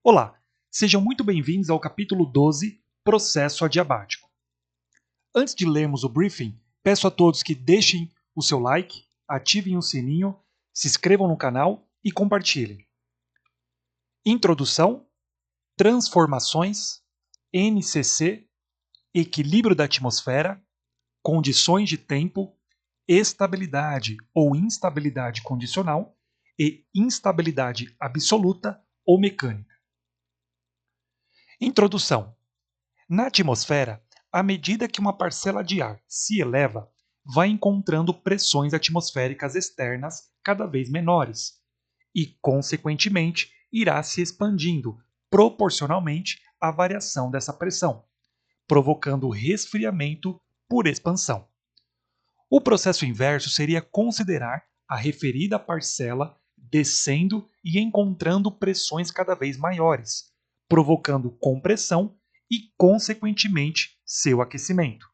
Olá, sejam muito bem-vindos ao capítulo 12, Processo Adiabático. Antes de lermos o briefing, peço a todos que deixem o seu like, ativem o sininho, se inscrevam no canal e compartilhem. Introdução, transformações, NCC, equilíbrio da atmosfera, condições de tempo, estabilidade ou instabilidade condicional e instabilidade absoluta ou mecânica. Introdução. Na atmosfera, à medida que uma parcela de ar se eleva, vai encontrando pressões atmosféricas externas cada vez menores e, consequentemente, irá se expandindo proporcionalmente à variação dessa pressão, provocando resfriamento por expansão. O processo inverso seria considerar a referida parcela descendo e encontrando pressões cada vez maiores, provocando compressão e, consequentemente, seu aquecimento.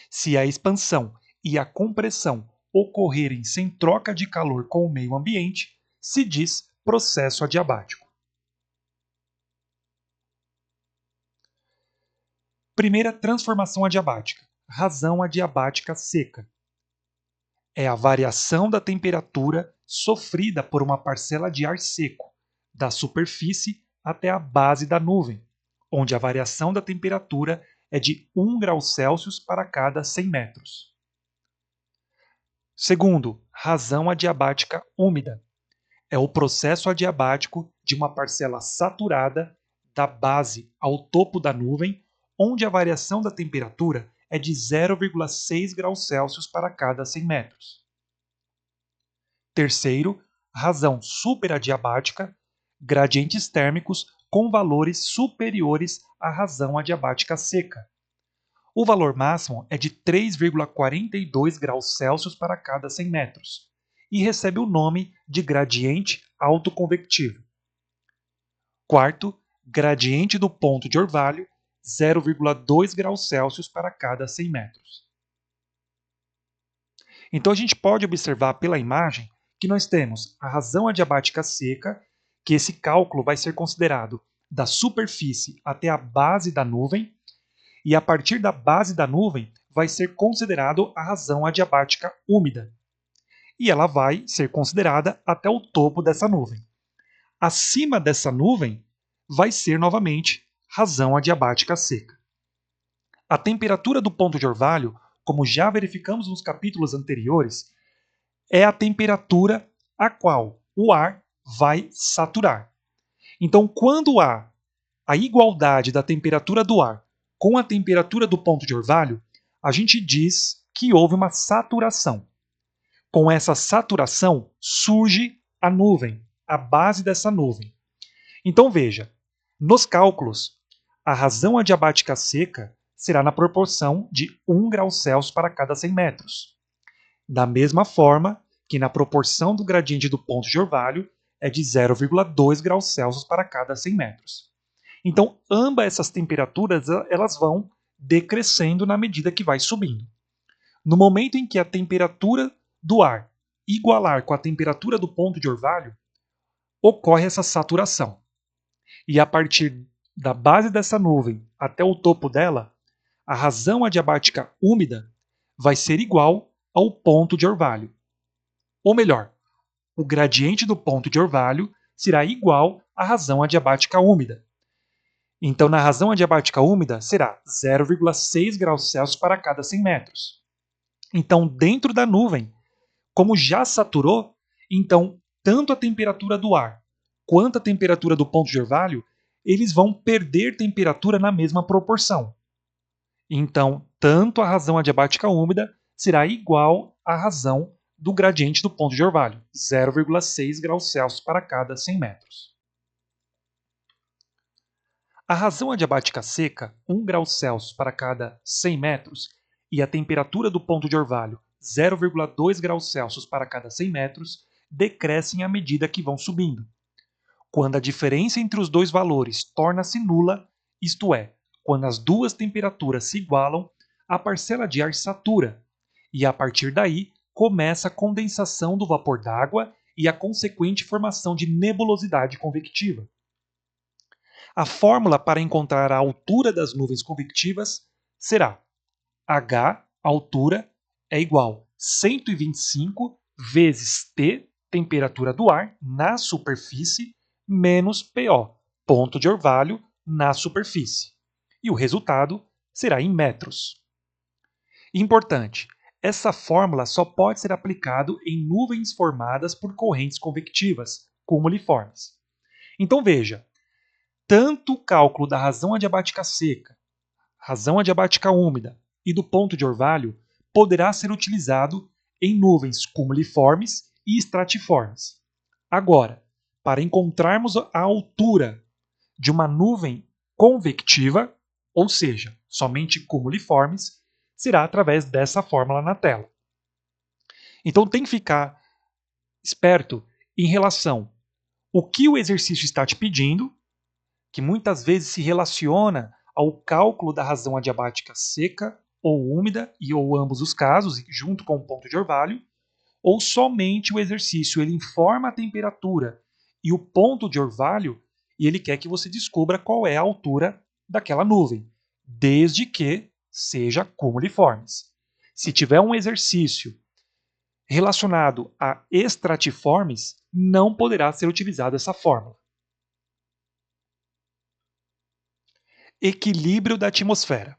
Se a expansão e a compressão ocorrerem sem troca de calor com o meio ambiente, se diz processo adiabático. Primeira transformação adiabática, razão adiabática seca. É a variação da temperatura sofrida por uma parcela de ar seco, da superfície até a base da nuvem, onde a variação da temperatura é de 1 grau Celsius para cada 100 metros. Segundo, razão adiabática úmida. É o processo adiabático de uma parcela saturada da base ao topo da nuvem, onde a variação da temperatura é de 0,6 graus Celsius para cada 100 metros. Terceiro, razão superadiabática, gradientes térmicos com valores superiores à razão adiabática seca. O valor máximo é de 3,42 graus Celsius para cada 100 metros e recebe o nome de gradiente autoconvectivo. Quarto, gradiente do ponto de orvalho, 0,2 graus Celsius para cada 100 metros. Então a gente pode observar pela imagem que nós temos a razão adiabática seca, que esse cálculo vai ser considerado da superfície até a base da nuvem, e a partir da base da nuvem vai ser considerado a razão adiabática úmida, e ela vai ser considerada até o topo dessa nuvem. Acima dessa nuvem vai ser novamente razão adiabática seca. A temperatura do ponto de orvalho, como já verificamos nos capítulos anteriores, é a temperatura a qual o ar vai saturar. Então, quando há a igualdade da temperatura do ar com a temperatura do ponto de orvalho, a gente diz que houve uma saturação. Com essa saturação surge a nuvem, a base dessa nuvem. Então veja, nos cálculos, a razão adiabática seca será na proporção de 1 grau Celsius para cada 100 metros. Da mesma forma que na proporção do gradiente do ponto de orvalho é de 0,2 graus Celsius para cada 100 metros. Então, ambas essas temperaturas elas vão decrescendo na medida que vai subindo. No momento em que a temperatura do ar igualar com a temperatura do ponto de orvalho, ocorre essa saturação. E a partir da base dessa nuvem até o topo dela, a razão adiabática úmida vai ser igual ao ponto de orvalho. Ou melhor, o gradiente do ponto de orvalho será igual à razão adiabática úmida. Então, na razão adiabática úmida, será 0,6 graus Celsius para cada 100 metros. Então, dentro da nuvem, como já saturou, então, tanto a temperatura do ar quanto a temperatura do ponto de orvalho, eles vão perder temperatura na mesma proporção. Então, tanto a razão adiabática úmida será igual à razão do gradiente do ponto de orvalho, 0,6 graus Celsius para cada 100 metros. A razão adiabática seca, 1 grau Celsius para cada 100 metros, e a temperatura do ponto de orvalho, 0,2 graus Celsius para cada 100 metros, decrescem à medida que vão subindo. Quando a diferença entre os dois valores torna-se nula, isto é, quando as duas temperaturas se igualam, a parcela de ar satura, e a partir daí começa a condensação do vapor d'água e a consequente formação de nebulosidade convectiva. A fórmula para encontrar a altura das nuvens convectivas será H, altura, é igual a 125 vezes T, temperatura do ar, na superfície, menos PO, ponto de orvalho, na superfície. E o resultado será em metros. Importante, essa fórmula só pode ser aplicada em nuvens formadas por correntes convectivas, cumuliformes. Então veja, tanto o cálculo da razão adiabática seca, razão adiabática úmida e do ponto de orvalho poderá ser utilizado em nuvens cumuliformes e estratiformes. Agora, para encontrarmos a altura de uma nuvem convectiva, ou seja, somente cumuliformes, será através dessa fórmula na tela. Então tem que ficar esperto em relação ao que o exercício está te pedindo, que muitas vezes se relaciona ao cálculo da razão adiabática seca ou úmida, e ou ambos os casos, junto com o ponto de orvalho, ou somente o exercício ele informa a temperatura e o ponto de orvalho e ele quer que você descubra qual é a altura daquela nuvem, desde que seja cumuliformes. Se tiver um exercício relacionado a estratiformes, não poderá ser utilizada essa fórmula. Equilíbrio da atmosfera.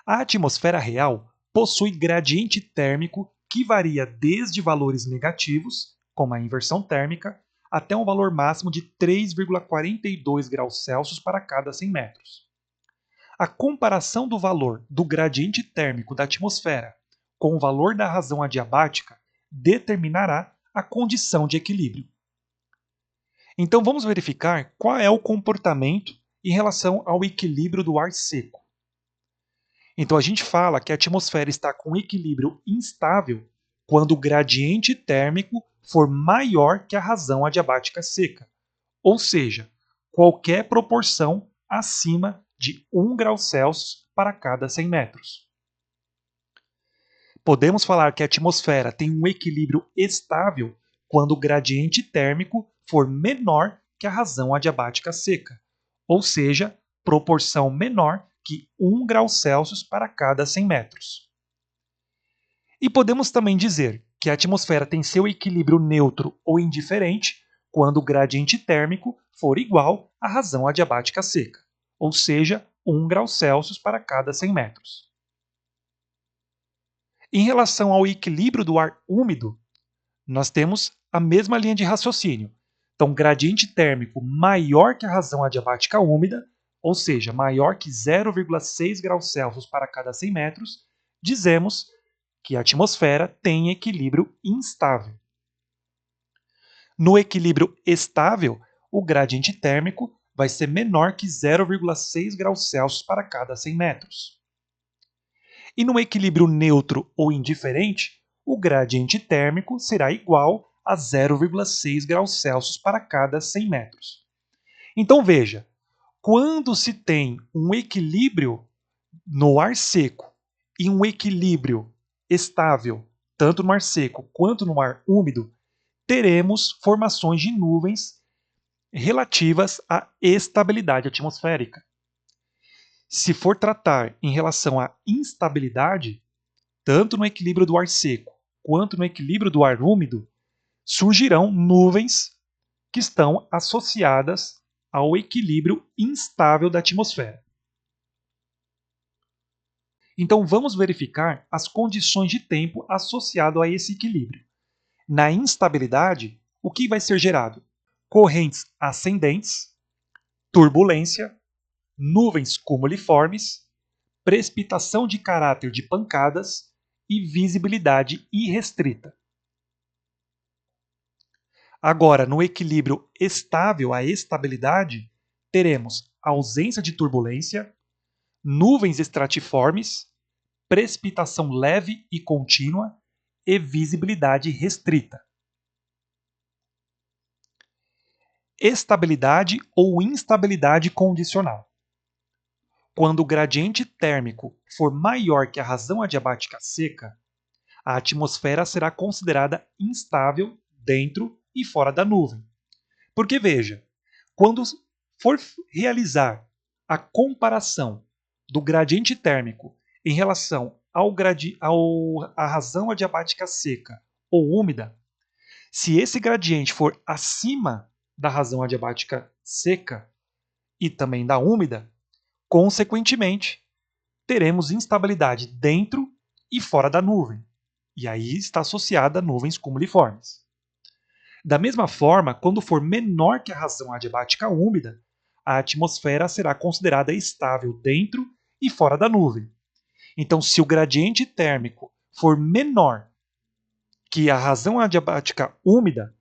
A atmosfera real possui gradiente térmico que varia desde valores negativos, como a inversão térmica, até um valor máximo de 3,42 graus Celsius para cada 100 metros. A comparação do valor do gradiente térmico da atmosfera com o valor da razão adiabática determinará a condição de equilíbrio. Então vamos verificar qual é o comportamento em relação ao equilíbrio do ar seco. Então a gente fala que a atmosfera está com equilíbrio instável quando o gradiente térmico for maior que a razão adiabática seca, ou seja, qualquer proporção acima de 1 grau Celsius para cada 100 metros. Podemos falar que a atmosfera tem um equilíbrio estável quando o gradiente térmico for menor que a razão adiabática seca, ou seja, proporção menor que 1 grau Celsius para cada 100 metros. E podemos também dizer que a atmosfera tem seu equilíbrio neutro ou indiferente quando o gradiente térmico for igual à razão adiabática seca, ou seja, 1 grau Celsius para cada 100 metros. Em relação ao equilíbrio do ar úmido, nós temos a mesma linha de raciocínio. Então, gradiente térmico maior que a razão adiabática úmida, ou seja, maior que 0,6 graus Celsius para cada 100 metros, dizemos que a atmosfera tem equilíbrio instável. No equilíbrio estável, o gradiente térmico vai ser menor que 0,6 graus Celsius para cada 100 metros. E no equilíbrio neutro ou indiferente, o gradiente térmico será igual a 0,6 graus Celsius para cada 100 metros. Então veja, quando se tem um equilíbrio no ar seco e um equilíbrio estável, tanto no ar seco quanto no ar úmido, teremos formações de nuvens relativas à estabilidade atmosférica. Se for tratar em relação à instabilidade, tanto no equilíbrio do ar seco quanto no equilíbrio do ar úmido, surgirão nuvens que estão associadas ao equilíbrio instável da atmosfera. Então vamos verificar as condições de tempo associado a esse equilíbrio. Na instabilidade, o que vai ser gerado? Correntes ascendentes, turbulência, nuvens cumuliformes, precipitação de caráter de pancadas e visibilidade irrestrita. Agora, no equilíbrio estável à estabilidade, teremos ausência de turbulência, nuvens estratiformes, precipitação leve e contínua e visibilidade restrita. Estabilidade ou instabilidade condicional. Quando o gradiente térmico for maior que a razão adiabática seca, a atmosfera será considerada instável dentro e fora da nuvem. Porque veja, quando for realizar a comparação do gradiente térmico em relação à razão adiabática seca ou úmida, se esse gradiente for acima da razão adiabática seca e também da úmida, consequentemente, teremos instabilidade dentro e fora da nuvem, e aí está associada a nuvens cumuliformes. Da mesma forma, quando for menor que a razão adiabática úmida, a atmosfera será considerada estável dentro e fora da nuvem. Então, se o gradiente térmico for menor que a razão adiabática úmida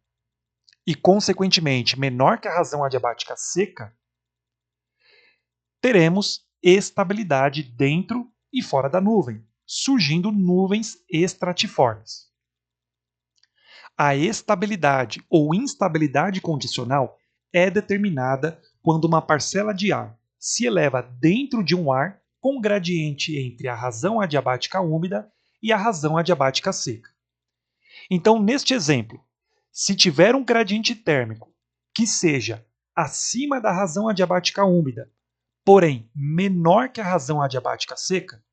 e, consequentemente, menor que a razão adiabática seca, teremos estabilidade dentro e fora da nuvem, surgindo nuvens estratiformes. A estabilidade ou instabilidade condicional é determinada quando uma parcela de ar se eleva dentro de um ar com gradiente entre a razão adiabática úmida e a razão adiabática seca. Então, neste exemplo, se tiver um gradiente térmico que seja acima da razão adiabática úmida, porém menor que a razão adiabática seca,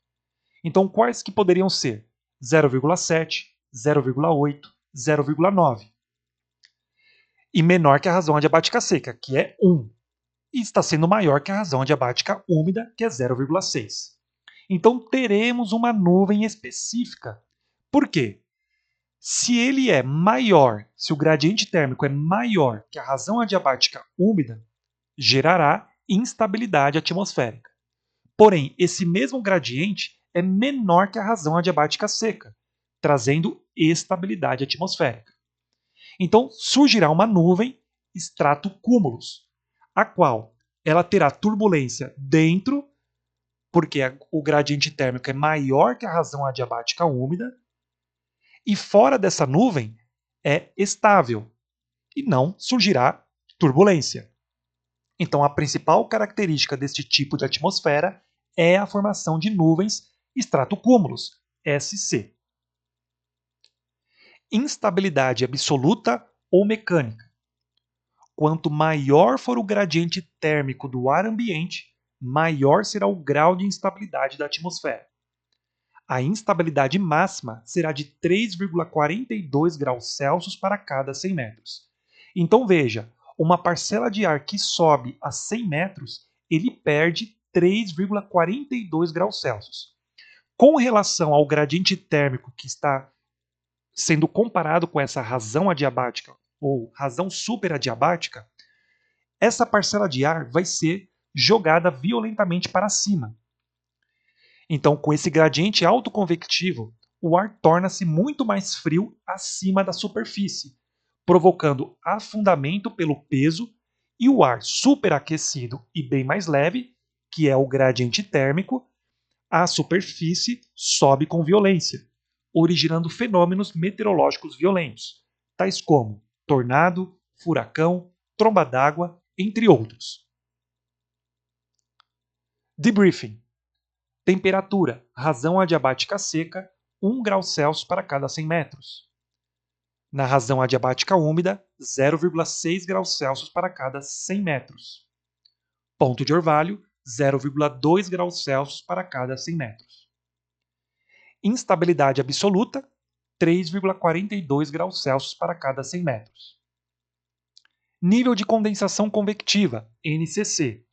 então quais que poderiam ser? 0,7, 0,8, 0,9. E menor que a razão adiabática seca, que é 1. E está sendo maior que a razão adiabática úmida, que é 0,6. Então teremos uma nuvem específica. Por quê? Se ele é maior, se o gradiente térmico é maior que a razão adiabática úmida, gerará instabilidade atmosférica. Porém, esse mesmo gradiente é menor que a razão adiabática seca, trazendo estabilidade atmosférica. Então, surgirá uma nuvem stratocúmulos, a qual ela terá turbulência dentro, porque o gradiente térmico é maior que a razão adiabática úmida, e fora dessa nuvem é estável e não surgirá turbulência. Então, a principal característica deste tipo de atmosfera é a formação de nuvens stratocúmulos, SC. Instabilidade absoluta ou mecânica. Quanto maior for o gradiente térmico do ar ambiente, maior será o grau de instabilidade da atmosfera. A instabilidade máxima será de 3,42 graus Celsius para cada 100 metros. Então veja, uma parcela de ar que sobe a 100 metros, ele perde 3,42 graus Celsius. Com relação ao gradiente térmico que está sendo comparado com essa razão adiabática ou razão superadiabática, essa parcela de ar vai ser jogada violentamente para cima. Então, com esse gradiente autoconvectivo, o ar torna-se muito mais frio acima da superfície, provocando afundamento pelo peso, e o ar superaquecido e bem mais leve, que é o gradiente térmico, a superfície sobe com violência, originando fenômenos meteorológicos violentos, tais como tornado, furacão, tromba d'água, entre outros. Debriefing. Temperatura, razão adiabática seca, 1 grau Celsius para cada 100 metros. Na razão adiabática úmida, 0,6 graus Celsius para cada 100 metros. Ponto de orvalho, 0,2 graus Celsius para cada 100 metros. Instabilidade absoluta, 3,42 graus Celsius para cada 100 metros. Nível de condensação convectiva, NCC.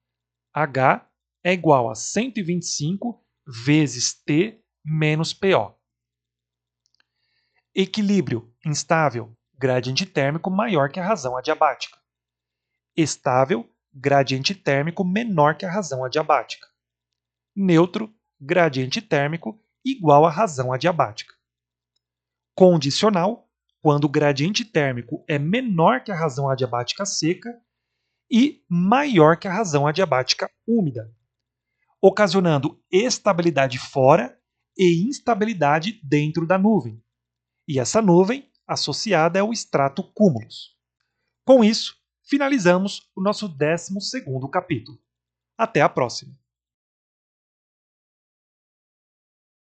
H é igual a 125 vezes T menos PO. Equilíbrio instável, gradiente térmico maior que a razão adiabática. Estável, gradiente térmico menor que a razão adiabática. Neutro, gradiente térmico igual à razão adiabática. Condicional, quando o gradiente térmico é menor que a razão adiabática seca e maior que a razão adiabática úmida, ocasionando estabilidade fora e instabilidade dentro da nuvem. E essa nuvem associada é o stratocúmulos. Com isso, finalizamos o nosso 12º capítulo. Até a próxima!